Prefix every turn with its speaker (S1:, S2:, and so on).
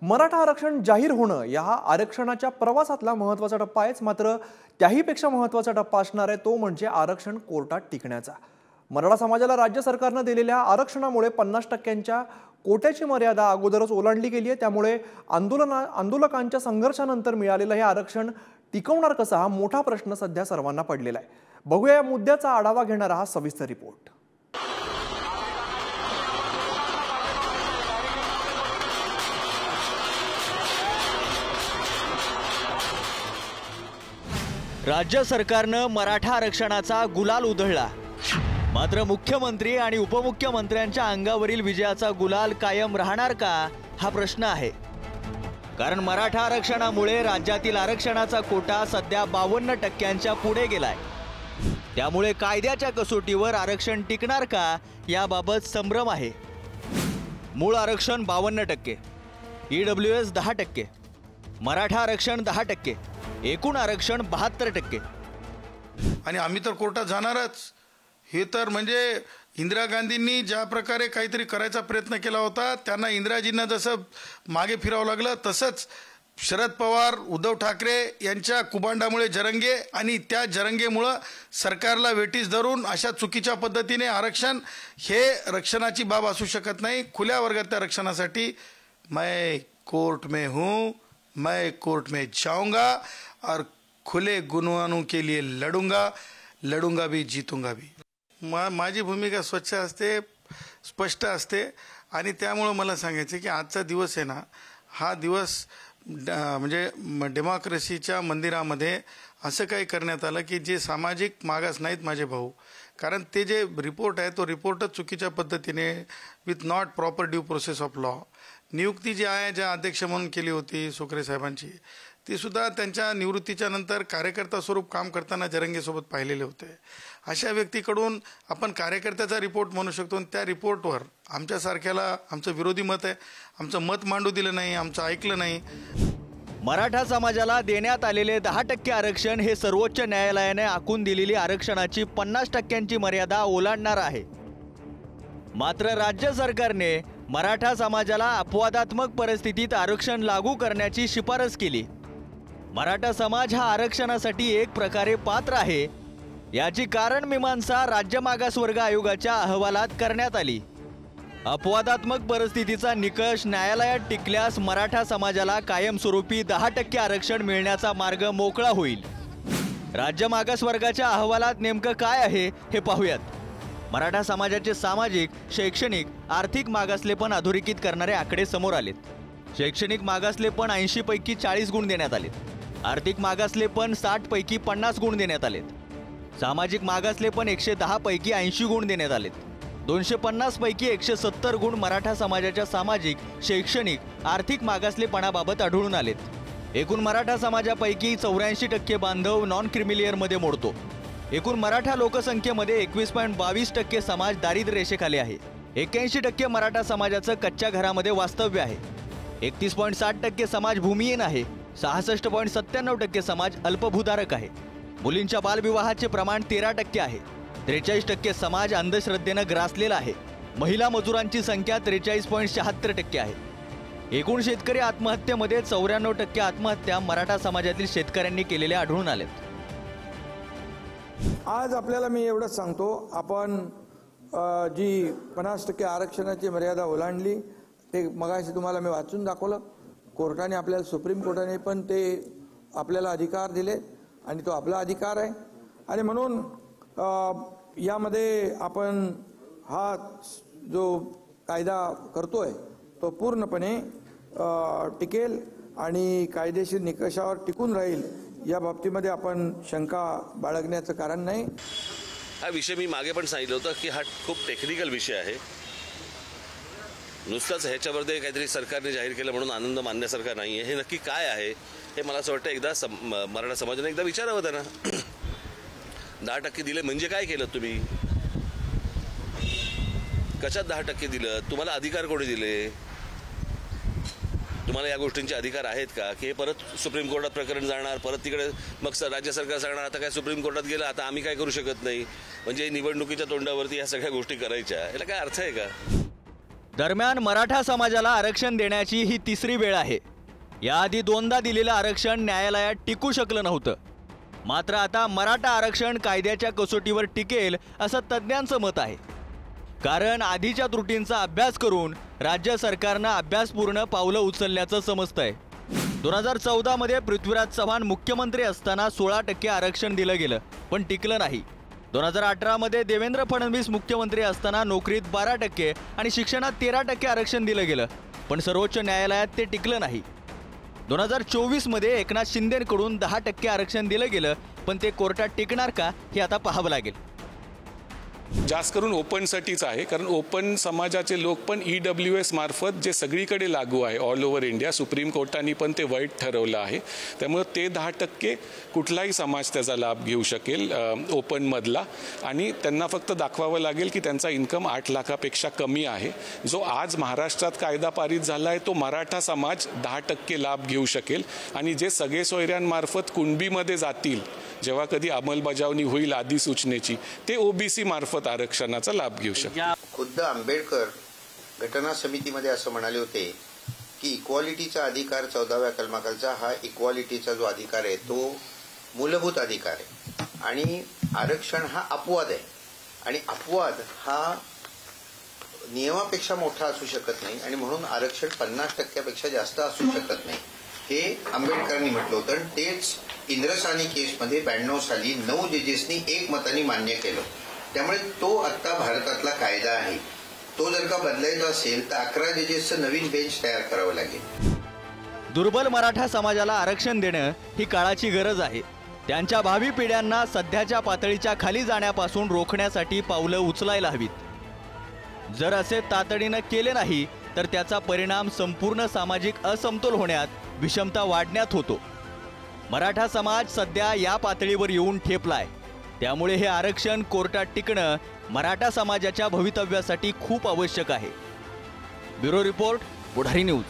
S1: मराठा आरक्षण जाहीर होणं या आरक्षणाच्या प्रवासातला महत्त्वाचा टप्पा आहेच, मात्र त्याहीपेक्षा महत्त्वाचा टप्पा असणार आहे तो म्हणजे आरक्षण कोर्टात टिकण्याचा। मराठा समाजाला राज्य सरकारने दिलेल्या आरक्षणामुळे 50% कोट्याची मर्यादा अगोदरच ओलांडली गेली आहे। त्यामुळे आंदोलकांच्या संघर्षानंतर मिळालेलं हे आरक्षण टिकवणार कसं हा मोठा प्रश्न सध्या सर्वांना पडलेला आहे। बघूया या मुद्द्याचा आढावा घेणारा हा सविस्तर रिपोर्ट।
S2: राज्य सरकारने मराठा आरक्षणाचा गुलाल उधळला, मात्र मुख्यमंत्री आणि उपमुख्यमंत्र्यांच्या अंगावरील विजयाचा गुलाल कायम राहणार का हा प्रश्न आहे। कारण मराठा आरक्षणामुळे राज्यातील आरक्षणाचा कोटा सध्या 52% पुढे गेलाय। त्यामुळे कायद्याच्या कसोटीवर आरक्षण टिकणार का याबाबत संभ्रम आहे। मूळ आरक्षण 52%, EWS 10%, मराठा आरक्षण 10%, एकूण आरक्षण 72%।
S3: आणि आम्ही तर कोर्टात जाणारच। हे तर म्हणजे इंदिरा गांधींनी ज्या प्रकारे काहीतरी करायचा प्रयत्न केला होता, त्यांना इंदिराजींना जसं मागे फिरावं लागलं, तसंच शरद पवार उद्धव ठाकरे यांच्या कुभांडामुळे जरंगे आणि त्या जरंगेमुळे सरकारला वेठीस धरून अशा चुकीच्या पद्धतीने आरक्षण हे रक्षणाची बाब असू शकत नाही। खुल्या वर्गाच्या रक्षणासाठी मैं कोर्ट में हूँ, मैं कोर्ट में जाऊंगा और खुले गुणवानों के लिए लड़ूंगा भी जीतूंगा भी। माझी भूमिका स्वच्छ असते, स्पष्ट असते आणि त्यामुळे मला सांगायचं की आजचा दिवस आहे ना, हा दिवस म्हणजे डेमोक्रेसीच्या मंदिरामध्ये असं काही करण्यात आलं की जे सामाजिक मागास नाहीत माझे भाऊ, कारण ते जे रिपोर्ट आहे तो रिपोर्टच चुकीच्या पद्धतीने with not proper due process of law नियुक्ती जी आहे ज्या अध्यक्ष म्हणून केली होती सुकरे साहेबांची, ती सुद्धा त्यांच्या निवृत्तीच्या नंतर कार्यकर्ता स्वरूप काम करताना जरंगेसोबत पाहिलेले होते। अशा व्यक्तीकडून आपण कार्यकर्त्याचा रिपोर्ट म्हणू शकतो आणि त्या रिपोर्टवर आमच्यासारख्याला आमचं विरोधी मत आहे, आमचं मत मांडू दिलं नाही, आमचं ऐकलं नाही।
S2: मराठा समाजाला देण्यात आलेले 10% आरक्षण हे सर्वोच्च न्यायालयाने आखून दिलेली आरक्षणाची 50% मर्यादा ओलांडणार आहे। मात्र राज्य सरकारने मराठा समाजाला अपवादात्मक परिस्थितीत आरक्षण लागू करण्याची शिफारस केली। मराठा समाज हा आरक्षणासाठी एक प्रकारे पात्र आहे याची कारण मीमांसा राज्य मागासवर्ग आयोगाच्या अहवालात करण्यात आली। अपवादात्मक परिस्थितीचा निकष न्यायालयात टिकल्यास मराठा समाजाला कायमस्वरूपी 10% आरक्षण मिळण्याचा मार्ग मोकळा होईल। राज्य मागासवर्गाच्या अहवालात नेमकं काय आहे हे पाहूयात। मराठा समाजाचे सामाजिक, शैक्षणिक, आर्थिक मागासलेपण अधोरेखित करणारे आकडे समोर आलेत। शैक्षणिक मागासलेपण 80 पैकी 40 गुण देण्यात आलेत। आर्थिक मागासलेपण 60 पैकी 50 गुण देण्यात आलेत। सामाजिक मागासलेपण 110 पैकी 80 गुण देण्यात आलेत। 250 पैकी 170 गुण मराठा समाजाच्या सामाजिक, शैक्षणिक, आर्थिक मागासलेपणाबाबत आढळून आलेत। एकूण मराठा समाजापैकी 84% बांधव नॉन क्रिमिलियरमध्ये मोडतो। एकूण मराठा लोकसंख्येमध्ये 21.22% समाज दारिद्र्य रेषेखाली आहे। 81% मराठा समाजाचं कच्च्या घरामध्ये वास्तव्य आहे। 31.60% समाज भूमिहीन आहे। 66.97% समाज अल्पभूधारक आहे। मुलींच्या बालविवाहाचे प्रमाण 13% आहे। 43% समाज अंधश्रद्धेने ग्रासलेला आहे। महिला मजुरांची संख्या 43.76% आहे। एकूण शेतकरी आत्महत्येमध्ये 94% आत्महत्या मराठा समाजातील शेतकऱ्यांनी केलेल्या आढळून आलेत।
S4: आज आपल्याला मी एवढंच सांगतो, आपण जी 50% आरक्षणाची मर्यादा ओलांडली ते मगाशी तुम्हाला मी वाचून दाखवलं। कोर्टाने आपल्याला, सुप्रीम कोर्टाने पण ते आपल्याला अधिकार दिले आणि तो आपला अधिकार आहे आणि म्हणून यामध्ये आपण हा जो कायदा करतोय तो पूर्णपणे टिकेल आणि कायदेशीर निकषावर टिकून राहील या बाबतीमध्ये आपण शंका बाळगण्याचं कारण नाही।
S5: हा विषय मी मागे पण सांगितलं होतं की हा खूप टेक्निकल विषय आहे। नुसताच ह्याच्यामध्ये काहीतरी सरकारने जाहीर केलं म्हणून आनंद मानण्यासारखा नाही आहे। हे नक्की काय आहे हे मला असं वाटतं एकदा मराठा समाजाने एकदा विचारावं त्यांना। 10% दिले म्हणजे काय केलं तुम्ही? कशात 10% दिलं? तुम्हाला अधिकार कोणी दिले? तुम्हाला या गोष्टींचे अधिकार आहेत का की हे परत सुप्रीम कोर्टात प्रकरण जाणार, परत तिकडे मग राज्य सरकार सांगणार आता काय सुप्रीम कोर्टात गेलं, आता आम्ही काय करू शकत नाही, म्हणजे निवडणुकीच्या तोंडावरती या सगळ्या गोष्टी करायच्या, याला काय अर्थ आहे का?
S2: दरम्यान मराठा समाजाला आरक्षण देण्याची ही तिसरी वेळ आहे। याआधी दोनदा दिलेलं आरक्षण न्यायालयात टिकू शकलं नव्हतं, मात्र आता मराठा आरक्षण कायद्याच्या कसोटीवर टिकेल असं तज्ज्ञांचं मत आहे। कारण आधीच्या त्रुटींचा अभ्यास करून राज्य सरकारनं अभ्यासपूर्ण पावलं उचलल्याचं समजतंय। 2014 मध्ये पृथ्वीराज चव्हाण मुख्यमंत्री असताना 16% आरक्षण दिलं गेलं, पण टिकलं नाही। 2018 मध्ये देवेंद्र फडणवीस मुख्यमंत्री असताना नोकरीत 12% आणि शिक्षणात 13% आरक्षण दिलं गेलं, पण सर्वोच्च न्यायालयात ते टिकलं नाही। 2024 मध्ये एकनाथ शिंदेंकडून 10% आरक्षण दिलं गेलं, पण ते कोर्टात टिकणार का हे आता पाहावं लागेल।
S6: जास्त करून ओपनसाठीच आहे, कारण ओपन समाजाचे लोक पण EWS मार्फत जे सगळीकडे लागू आहे ऑल ओव्हर इंडिया, सुप्रीम कोर्टाने पण ते वैध ठरवलं आहे। त्यामुळे ते 10% कुठलाही समाज त्याचा लाभ घेऊ शकेल ओपनमधला, आणि त्यांना फक्त दाखवावं लागेल की त्यांचा इन्कम 8 लाखापेक्षा कमी आहे। जो आज महाराष्ट्रात कायदा पारित झाला आहे तो मराठा समाज 10% लाभ घेऊ शकेल, आणि जे सगळे सोयऱ्यांमार्फत कुणबीमध्ये जातील जेव्हा कधी अंमलबजावणी होईल अधिसूचनेची, ते OBC मार्फत आरक्षणाचा लाभ घेऊ शकतील।
S7: खुद्द आंबेडकर घटना समितीमध्ये असं म्हणाले होते की इक्वालिटीचा अधिकार 14व्या कलमाखालचा हा इक्वालिटीचा जो अधिकार आहे तो मूलभूत अधिकार आहे, आणि आरक्षण हा अपवाद आहे, आणि अपवाद हा नियमापेक्षा मोठा असू शकत नाही, आणि म्हणून आरक्षण 50% जास्त असू शकत नाही, हे आंबेडकरांनी म्हटलं होतं। आणि तेच इंद्रसानी केसमध्ये 92 साली 9 जजेसनी एकमताने मान्य केलं। त्यामुळे तो आता भारतातला कायदा आहे, तो जर का बदलायचा असेल तर 11 जजेसचं नवीन बेंच तयार करावं लागेल।
S2: दुर्बल मराठा समाजाला आरक्षण देणं ही काळाची गरज आहे। त्यांच्या भावी पिढ्यांना सध्याच्या पातळीच्या खाली जाण्यापासून रोखण्यासाठी पावलं उचलायला हवीत। जर असे तातडीनं केले नाही तर त्याचा परिणाम संपूर्ण सामाजिक असमतोल होण्यात, विषमता वाढण्यात होतो। मराठा समाज सध्या या पातळीवर येऊन ठेपलाय, त्यामुळे हे आरक्षण कोर्टात टिकणं मराठा समाजाच्या भवितव्यासाठी खूप आवश्यक आहे। ब्युरो रिपोर्ट, पुढारी न्यूज।